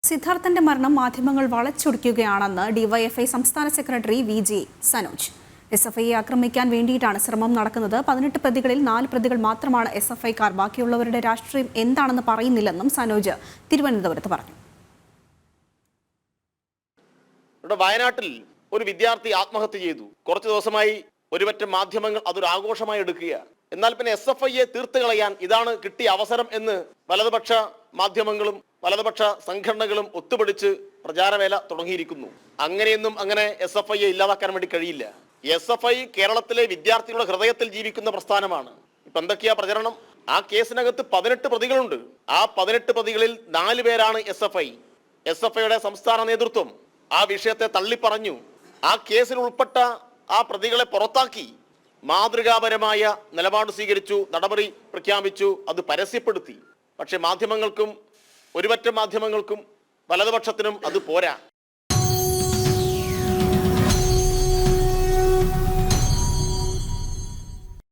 സിദ്ധാർത്ഥന്റെ മരണം മാധ്യമങ്ങൾ വളച്ചൊടിക്കുകയാണെന്ന് ഡിവൈഎഫ്ഐ സംസ്ഥാന സെക്രട്ടറി വി.ജി. സനോജ്. എസ്എഫ്ഐയെ ആക്രമിക്കാൻ വേണ്ടിയിട്ടാണ് ശ്രമം നടക്കുന്നത്. 18 പ്രതികളിൽ 4 പ്രതികൾ മാത്രമാണ് എസ്എഫ്ഐക്കാർ. ബാക്കിയുള്ളവരുടെ രാഷ്ട്രീയം എന്താണെന്ന് പറയുന്നില്ലെന്നും സനോജ് തിരുവനന്തപുരത്ത് പറഞ്ഞു. വയനാട്ടിൽ ഒരു വിദ്യാർത്ഥി ആത്മഹത്യ ചെയ്തു. കുറച്ചു ദിവസമായി ഒരുപറ്റം മാധ്യമങ്ങൾ അതൊരു ആഘോഷമായി എടുക്കുക. എന്നാൽ പിന്നെ എസ്എഫ്ഐയെ തീർത്ത് കളയാൻ ഇതാണ് കിട്ടിയ അവസരം എന്ന് വലതുപക്ഷ മാധ്യമങ്ങളും വലതുപക്ഷ സംഘടനകളും ഒത്തുപിടിച്ച് പ്രചാരവേല തുടങ്ങിയിരിക്കുന്നു. അങ്ങനെയൊന്നും അങ്ങനെ എസ്എഫ്ഐയെ ഇല്ലാതാക്കാൻ വേണ്ടി കഴിയില്ല. എസ്എഫ്ഐ കേരളത്തിലെ വിദ്യാർത്ഥികളുടെ ഹൃദയത്തിൽ ജീവിക്കുന്ന പ്രസ്ഥാനമാണ്. ഇപ്പൊ എന്തൊക്കെയാ പ്രചരണം? ആ കേസിനകത്ത് 18 പ്രതികളുണ്ട്. ആ 18 പ്രതികളിൽ 4 പേരാണ് എസ്എഫ്ഐ. എസ്എഫ്ഐയുടെ സംസ്ഥാന നേതൃത്വം ആ വിഷയത്തെ തള്ളിപ്പറഞ്ഞു. ആ കേസിൽ ഉൾപ്പെട്ട ആ പ്രതികളെ പുറത്താക്കി മാതൃകാപരമായ നിലപാട് സ്വീകരിച്ചു, നടപടി പ്രഖ്യാപിച്ചു, അത് പരസ്യപ്പെടുത്തി. പക്ഷെ മാധ്യമങ്ങൾക്കും ഒരുപറ്റം മാധ്യമങ്ങൾക്കും വലതുപക്ഷത്തിനും അത് പോരാ.